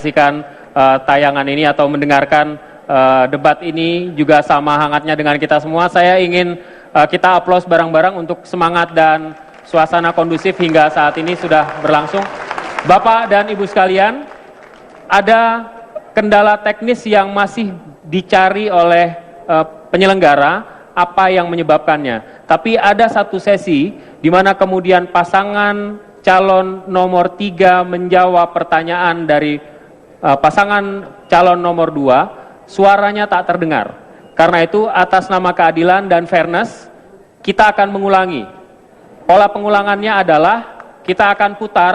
menyaksikan tayangan ini atau mendengarkan debat ini juga sama hangatnya dengan kita semua. Saya ingin kita aplaus bareng-bareng untuk semangat dan suasana kondusif hingga saat ini sudah berlangsung. Bapak dan Ibu sekalian, ada kendala teknis yang masih dicari oleh penyelenggara apa yang menyebabkannya. Tapi ada satu sesi di mana kemudian pasangan calon nomor 3 menjawab pertanyaan dari pasangan calon nomor 2, suaranya tak terdengar. Karena itu atas nama keadilan dan fairness, kita akan mengulangi. Pola pengulangannya adalah kita akan putar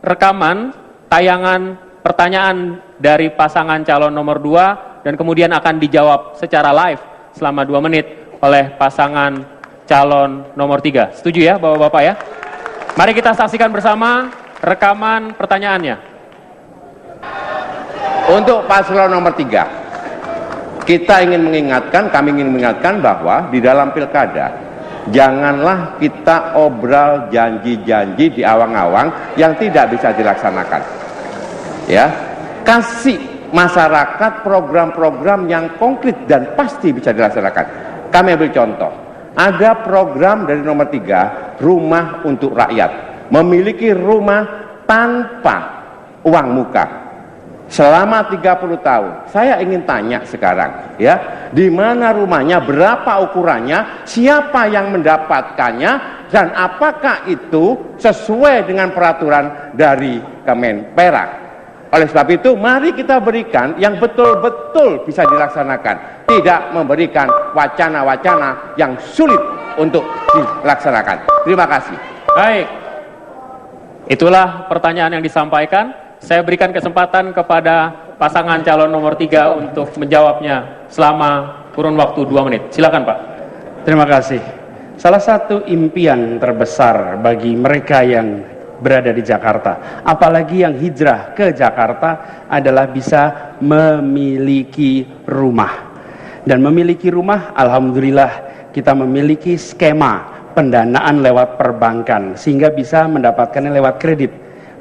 rekaman tayangan pertanyaan dari pasangan calon nomor 2 dan kemudian akan dijawab secara live selama 2 menit oleh pasangan calon nomor 3. Setuju ya Bapak-Bapak ya? Mari kita saksikan bersama rekaman pertanyaannya. Untuk paslon nomor 3, kami ingin mengingatkan bahwa di dalam pilkada, janganlah kita obral janji-janji di awang-awang yang tidak bisa dilaksanakan. Ya, kasih masyarakat program-program yang konkret dan pasti bisa dilaksanakan. Kami ambil contoh, ada program dari nomor 3, rumah untuk rakyat, memiliki rumah tanpa uang muka selama 30 tahun. Saya ingin tanya sekarang, ya, di mana rumahnya, berapa ukurannya, siapa yang mendapatkannya, dan apakah itu sesuai dengan peraturan dari Kemenperak. Oleh sebab itu, mari kita berikan yang betul-betul bisa dilaksanakan, tidak memberikan wacana-wacana yang sulit untuk dilaksanakan. Terima kasih. Baik, itulah pertanyaan yang disampaikan. Saya berikan kesempatan kepada pasangan calon nomor 3 untuk menjawabnya selama kurun waktu 2 menit. Silakan Pak. Terima kasih. Salah satu impian terbesar bagi mereka yang berada di Jakarta, apalagi yang hijrah ke Jakarta, adalah bisa memiliki rumah. Dan memiliki rumah, alhamdulillah kita memiliki skema pendanaan lewat perbankan sehingga bisa mendapatkannya lewat kredit.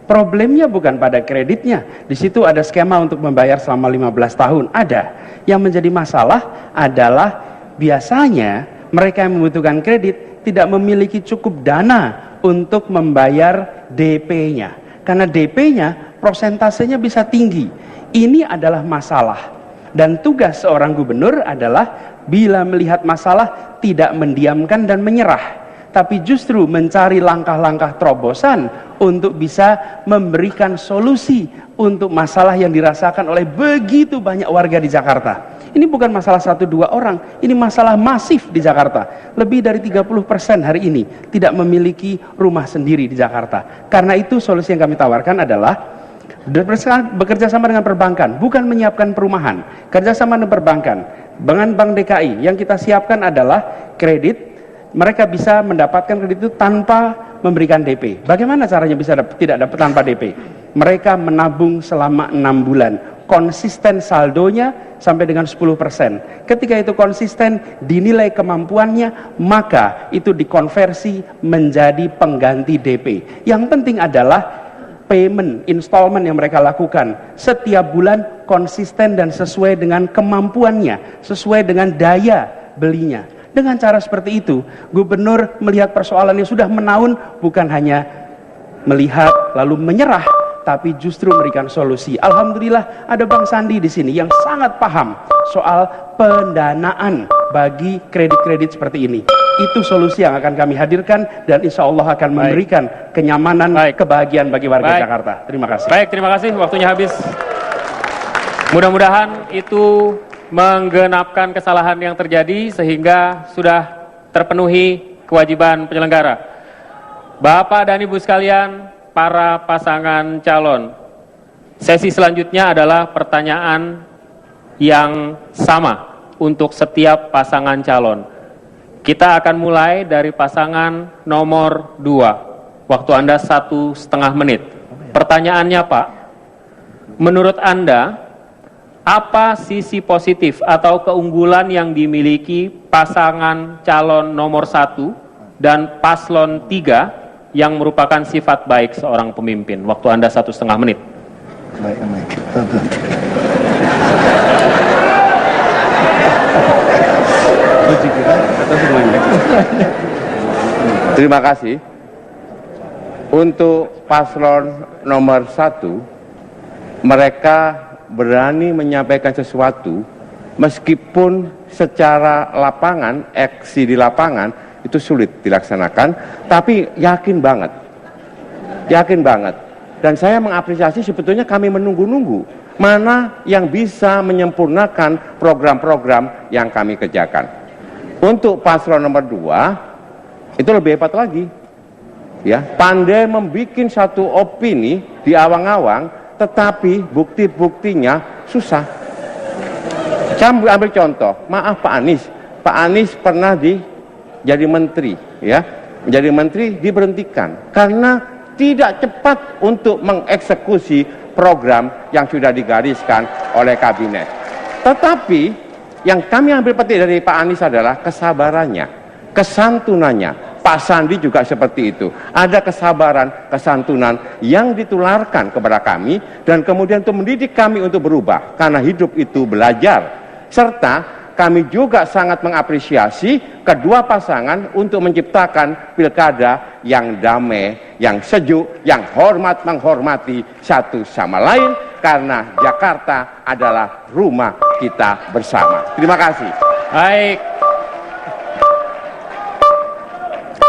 Problemnya bukan pada kreditnya, di situ ada skema untuk membayar selama 15 tahun, ada. Yang menjadi masalah adalah biasanya mereka yang membutuhkan kredit tidak memiliki cukup dana untuk membayar DP-nya. Karena DP-nya prosentasenya bisa tinggi. Ini adalah masalah. Dan tugas seorang gubernur adalah bila melihat masalah tidak mendiamkan dan menyerah, tapi justru mencari langkah-langkah terobosan untuk bisa memberikan solusi untuk masalah yang dirasakan oleh begitu banyak warga di Jakarta. Ini bukan masalah 1-2 orang, ini masalah masif di Jakarta. Lebih dari 30% hari ini tidak memiliki rumah sendiri di Jakarta. Karena itu solusi yang kami tawarkan adalah bekerja sama dengan perbankan, bukan menyiapkan perumahan. Kerjasama dengan perbankan, dengan Bank DKI, yang kita siapkan adalah kredit. Mereka bisa mendapatkan kredit itu tanpa memberikan DP. Bagaimana caranya bisa tidak dapat tanpa DP? Mereka menabung selama 6 bulan. Konsisten saldonya sampai dengan 10%. Ketika itu konsisten, dinilai kemampuannya, maka itu dikonversi menjadi pengganti DP. Yang penting adalah payment, installment yang mereka lakukan setiap bulan konsisten dan sesuai dengan kemampuannya, sesuai dengan daya belinya. Dengan cara seperti itu, gubernur melihat persoalan yang sudah menaun, bukan hanya melihat lalu menyerah, tapi justru memberikan solusi. Alhamdulillah ada Bang Sandi di sini yang sangat paham soal pendanaan bagi kredit-kredit seperti ini. Itu solusi yang akan kami hadirkan dan insya Allah akan memberikan kenyamanan, kebahagiaan bagi warga Jakarta. Terima kasih. Baik, terima kasih. Waktunya habis. Mudah-mudahan itu menggenapkan kesalahan yang terjadi sehingga sudah terpenuhi kewajiban penyelenggara. Bapak dan Ibu sekalian, para pasangan calon, sesi selanjutnya adalah pertanyaan yang sama untuk setiap pasangan calon. Kita akan mulai dari pasangan nomor 2. Waktu Anda 1,5 menit. Pertanyaannya Pak, menurut Anda apa sisi positif atau keunggulan yang dimiliki pasangan calon nomor 1 dan paslon 3 yang merupakan sifat baik seorang pemimpin? Waktu Anda 1,5 menit. Terima kasih. Untuk paslon nomor 1, mereka berani menyampaikan sesuatu meskipun secara lapangan, aksi di lapangan itu sulit dilaksanakan, tapi yakin banget. Dan saya mengapresiasi, sebetulnya kami menunggu-nunggu mana yang bisa menyempurnakan program-program yang kami kerjakan. Untuk paslon nomor 2, itu lebih hebat lagi. Ya, pandai membuat satu opini di awang-awang, tetapi bukti-buktinya susah. Saya ambil contoh, maaf Pak Anies pernah jadi menteri, ya, menjadi menteri diberhentikan karena tidak cepat untuk mengeksekusi program yang sudah digariskan oleh kabinet. Tetapi yang kami ambil petik dari Pak Anies adalah kesabarannya, kesantunannya. Pak Sandi juga seperti itu. Ada kesabaran, kesantunan yang ditularkan kepada kami dan kemudian untuk mendidik kami untuk berubah karena hidup itu belajar. Serta kami juga sangat mengapresiasi kedua pasangan untuk menciptakan pilkada yang damai, yang sejuk, yang hormat menghormati satu sama lain karena Jakarta adalah rumah kita bersama. Terima kasih. Baik.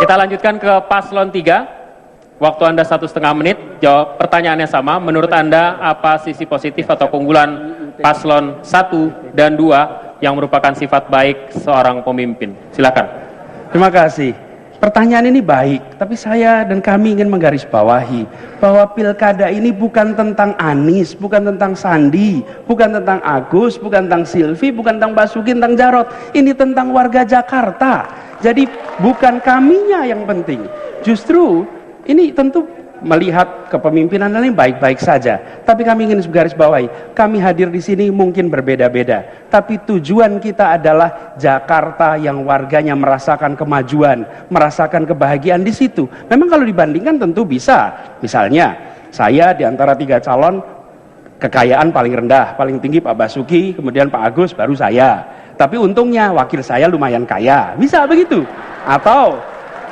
Kita lanjutkan ke paslon 3. Waktu Anda 1,5 menit. Jawab pertanyaannya sama. Menurut Anda apa sisi positif atau keunggulan paslon 1 dan 2 yang merupakan sifat baik seorang pemimpin? Silakan. Terima kasih. Pertanyaan ini baik, tapi saya dan kami ingin menggarisbawahi bahwa pilkada ini bukan tentang Anies, bukan tentang Sandi, bukan tentang Agus, bukan tentang Silvi, bukan tentang Basuki, tentang Jarot. Ini tentang warga Jakarta. Jadi bukan kaminya yang penting. Justru ini tentu melihat kepemimpinan lain baik-baik saja. Tapi kami ingin garis bawahi, kami hadir di sini mungkin berbeda-beda. Tapi tujuan kita adalah Jakarta yang warganya merasakan kemajuan, merasakan kebahagiaan di situ. Memang kalau dibandingkan tentu bisa. Misalnya, saya di antara 3 calon, kekayaan paling rendah, paling tinggi Pak Basuki, kemudian Pak Agus, baru saya. Tapi untungnya wakil saya lumayan kaya, bisa begitu. Atau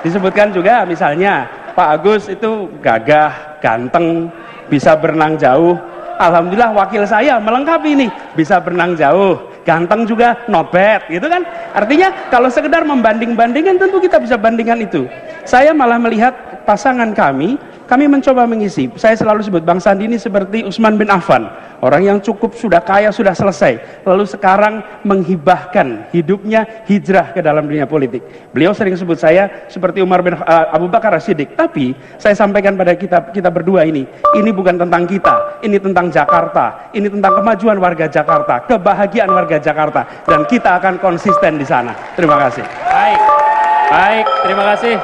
disebutkan juga misalnya Pak Agus itu gagah, ganteng, bisa berenang jauh. Alhamdulillah wakil saya melengkapi nih, bisa berenang jauh, ganteng juga, not bad, gitu kan. Artinya kalau sekedar membanding-bandingkan tentu kita bisa bandingkan itu. Saya malah melihat pasangan kami mencoba mengisi. Saya selalu sebut Bang Sandi ini seperti Utsman bin Affan, orang yang cukup sudah kaya, sudah selesai, lalu sekarang menghibahkan hidupnya hijrah ke dalam dunia politik. Beliau sering sebut saya seperti Umar bin Abu Bakar As-Siddiq. Tapi saya sampaikan pada kita berdua ini bukan tentang kita, ini tentang Jakarta, ini tentang kemajuan warga Jakarta, kebahagiaan warga Jakarta, dan kita akan konsisten di sana. Terima kasih. Baik, terima kasih.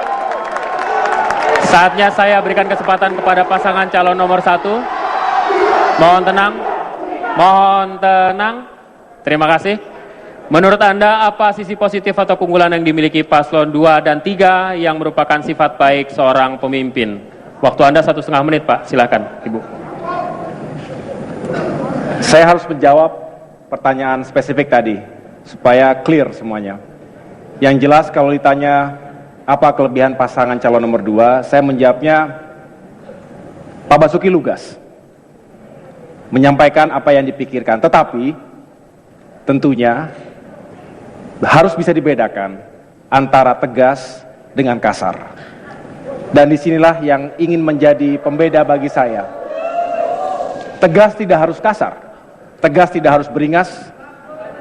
Saatnya saya berikan kesempatan kepada pasangan calon nomor 1. Mohon tenang. Terima kasih. Menurut Anda apa sisi positif atau keunggulan yang dimiliki paslon 2 dan 3 yang merupakan sifat baik seorang pemimpin? Waktu Anda 1,5 menit, Pak. Silakan, Ibu. Saya harus menjawab pertanyaan spesifik tadi supaya clear semuanya. Yang jelas kalau ditanya apa kelebihan pasangan calon nomor 2, saya menjawabnya Pak Basuki lugas menyampaikan apa yang dipikirkan, tetapi tentunya harus bisa dibedakan antara tegas dengan kasar. Dan disinilah yang ingin menjadi pembeda bagi saya. Tegas tidak harus kasar, tegas tidak harus beringas,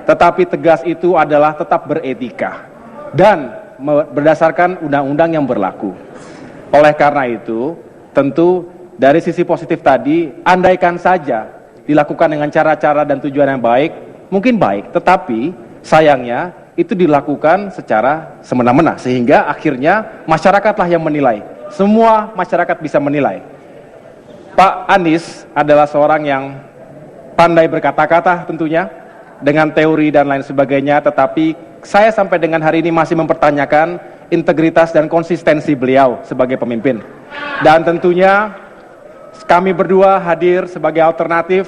tetapi tegas itu adalah tetap beretika dan berdasarkan undang-undang yang berlaku. Oleh karena itu, tentu dari sisi positif tadi, andaikan saja dilakukan dengan cara-cara dan tujuan yang baik, mungkin baik, tetapi sayangnya itu dilakukan secara semena-mena, sehingga akhirnya masyarakatlah yang menilai. Semua masyarakat bisa menilai. Pak Anies adalah seorang yang pandai berkata-kata tentunya, dengan teori dan lain sebagainya, tetapi saya sampai dengan hari ini masih mempertanyakan integritas dan konsistensi beliau sebagai pemimpin. Dan tentunya kami berdua hadir sebagai alternatif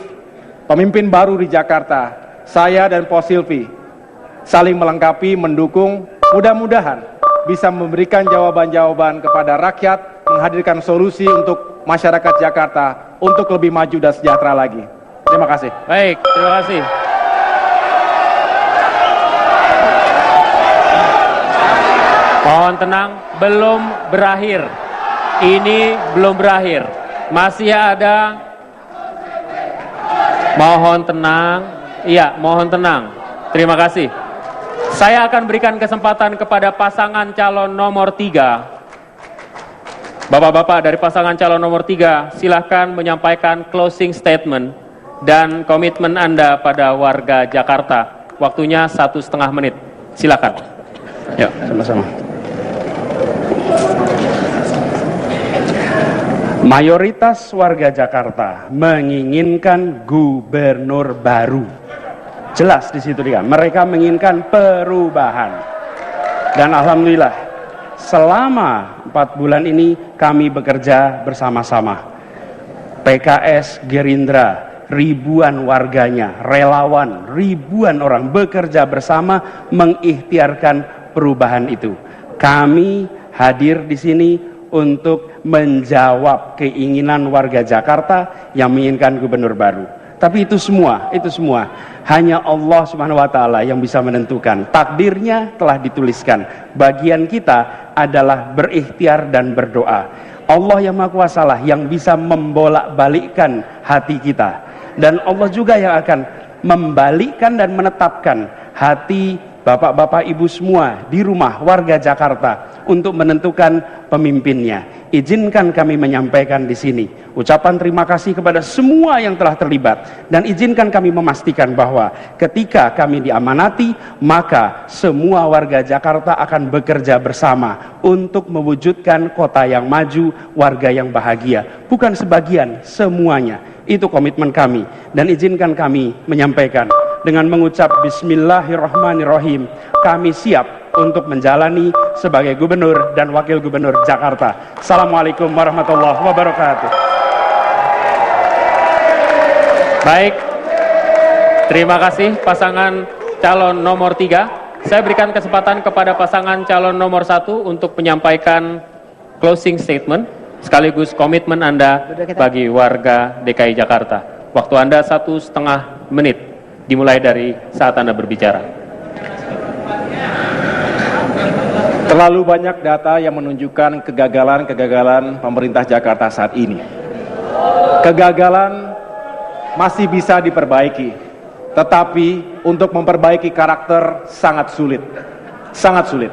pemimpin baru di Jakarta. Saya dan Pos Silvi saling melengkapi, mendukung, mudah-mudahan bisa memberikan jawaban-jawaban kepada rakyat, menghadirkan solusi untuk masyarakat Jakarta untuk lebih maju dan sejahtera lagi. Terima kasih. Baik, terima kasih. Mohon tenang, belum berakhir. Ini belum berakhir. Masih ada. Mohon tenang. Iya, mohon tenang. Terima kasih. Saya akan berikan kesempatan kepada pasangan calon nomor 3. Bapak-bapak dari pasangan calon nomor 3, silahkan menyampaikan closing statement dan komitmen Anda pada warga Jakarta. Waktunya 1,5 menit. Silakan. Ya, sama-sama. Mayoritas warga Jakarta menginginkan gubernur baru. Jelas di situ dia. Mereka menginginkan perubahan. Dan alhamdulillah, selama 4 bulan ini kami bekerja bersama-sama. PKS, Gerindra, ribuan warganya, relawan, ribuan orang bekerja bersama mengikhtiarkan perubahan itu. Kami hadir di sini untuk menjawab keinginan warga Jakarta yang menginginkan gubernur baru. Tapi itu semua hanya Allah Subhanahu wa taala yang bisa menentukan. Takdirnya telah dituliskan. Bagian kita adalah berikhtiar dan berdoa. Allah yang Maha Kuasa lah yang bisa membolak-balikkan hati kita. Dan Allah juga yang akan membalikkan dan menetapkan hati bapak-bapak ibu semua di rumah warga Jakarta untuk menentukan pemimpinnya. Izinkan kami menyampaikan di sini ucapan terima kasih kepada semua yang telah terlibat, dan izinkan kami memastikan bahwa ketika kami diamanati, maka semua warga Jakarta akan bekerja bersama untuk mewujudkan kota yang maju, warga yang bahagia. Bukan sebagian, semuanya. Itu komitmen kami, dan izinkan kami menyampaikan dengan mengucap Bismillahirrahmanirrahim, kami siap untuk menjalani sebagai gubernur dan wakil gubernur Jakarta. Assalamualaikum warahmatullahi wabarakatuh. Baik, terima kasih pasangan calon nomor 3. Saya berikan kesempatan kepada pasangan calon nomor 1 untuk menyampaikan closing statement sekaligus komitmen Anda bagi warga DKI Jakarta. Waktu Anda 1,5 menit, dimulai dari saat Anda berbicara. Terlalu banyak data yang menunjukkan kegagalan pemerintah Jakarta saat ini. Kegagalan masih bisa diperbaiki, tetapi untuk memperbaiki karakter sangat sulit. Sangat sulit.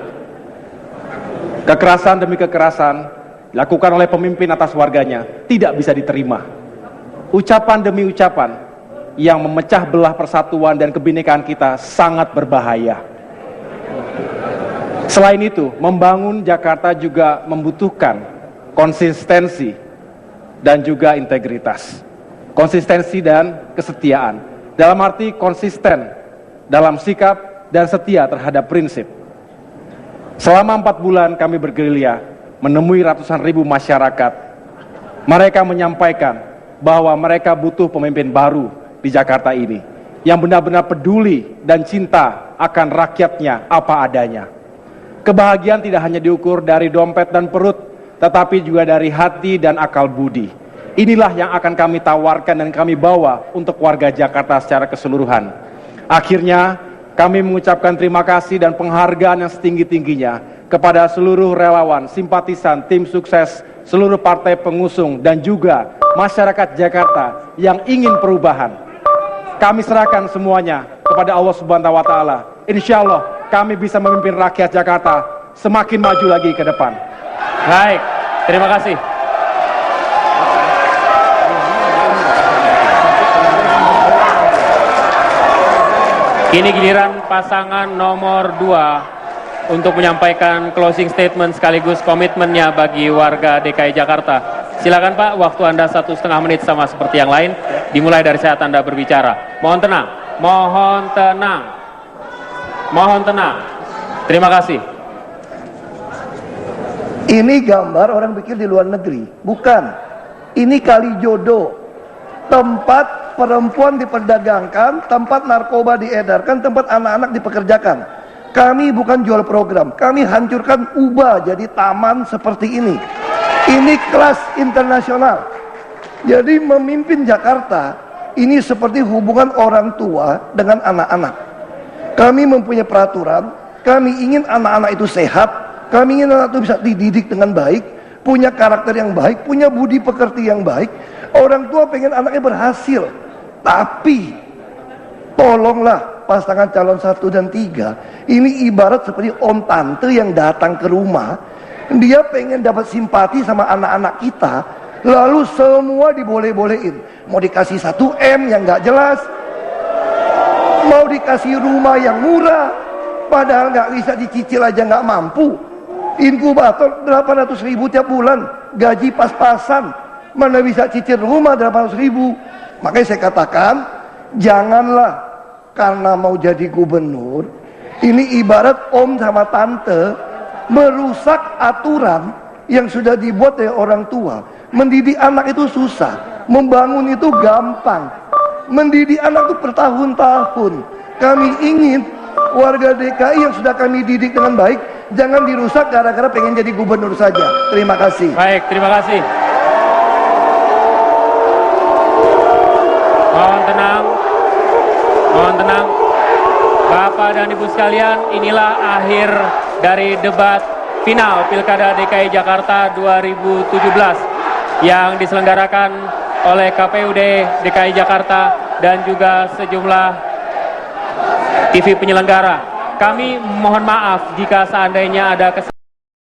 Kekerasan demi kekerasan dilakukan oleh pemimpin atas warganya tidak bisa diterima. Ucapan demi ucapan yang memecah belah persatuan dan kebinekaan kita sangat berbahaya. Selain itu, membangun Jakarta juga membutuhkan konsistensi dan juga integritas. Konsistensi dan kesetiaan. Dalam arti konsisten dalam sikap dan setia terhadap prinsip. Selama 4 bulan kami bergerilya menemui ratusan ribu masyarakat. Mereka menyampaikan bahwa mereka butuh pemimpin baru di Jakarta ini yang benar-benar peduli dan cinta akan rakyatnya apa adanya. Kebahagiaan tidak hanya diukur dari dompet dan perut, tetapi juga dari hati dan akal budi. Inilah yang akan kami tawarkan dan kami bawa untuk warga Jakarta secara keseluruhan. Akhirnya, kami mengucapkan terima kasih dan penghargaan yang setinggi-tingginya kepada seluruh relawan, simpatisan, tim sukses, seluruh partai pengusung, dan juga masyarakat Jakarta yang ingin perubahan. Kami serahkan semuanya kepada Allah Subhanahu wa taala. Insya Allah kami bisa memimpin rakyat Jakarta semakin maju lagi ke depan. Baik, terima kasih. Kini giliran pasangan nomor 2 untuk menyampaikan closing statement sekaligus komitmennya bagi warga DKI Jakarta. Silakan Pak, waktu Anda 1,5 menit sama seperti yang lain, dimulai dari saat Anda berbicara. Mohon tenang, mohon tenang. Mohon tenang. Terima kasih. Ini gambar orang bikin di luar negeri. Bukan. Ini Kalijodo, tempat perempuan diperdagangkan, tempat narkoba diedarkan, tempat anak-anak dipekerjakan. Kami bukan jual program, kami hancurkan, ubah jadi taman seperti ini. Ini kelas internasional. Jadi memimpin Jakarta ini seperti hubungan orang tua dengan anak-anak. Kami mempunyai peraturan, kami ingin anak-anak itu sehat, kami ingin anak itu bisa dididik dengan baik, punya karakter yang baik, punya budi pekerti yang baik. Orang tua pengen anaknya berhasil. Tapi tolonglah pasangan calon 1 dan 3 ini ibarat seperti om tante yang datang ke rumah. Dia pengen dapat simpati sama anak-anak kita, lalu semua diboleh-bolehin. Mau dikasih 1 M yang gak jelas, mau dikasih rumah yang murah, padahal gak bisa dicicil aja gak mampu. Inkubator 800.000 tiap bulan, gaji pas-pasan, mana bisa cicil rumah 800.000. Makanya saya katakan, janganlah karena mau jadi gubernur, ini ibarat om sama tante merusak aturan yang sudah dibuat oleh orang tua. Mendidik anak itu susah, membangun itu gampang. Mendidik anak itu bertahun-tahun. Kami ingin warga DKI yang sudah kami didik dengan baik jangan dirusak gara-gara pengen jadi gubernur saja. Terima kasih. Baik, terima kasih. Mohon tenang. Mohon tenang. Bapak dan Ibu sekalian, inilah akhir dari debat final Pilkada DKI Jakarta 2017 yang diselenggarakan oleh KPUD DKI Jakarta dan juga sejumlah TV penyelenggara. Kami mohon maaf jika seandainya ada kesalahan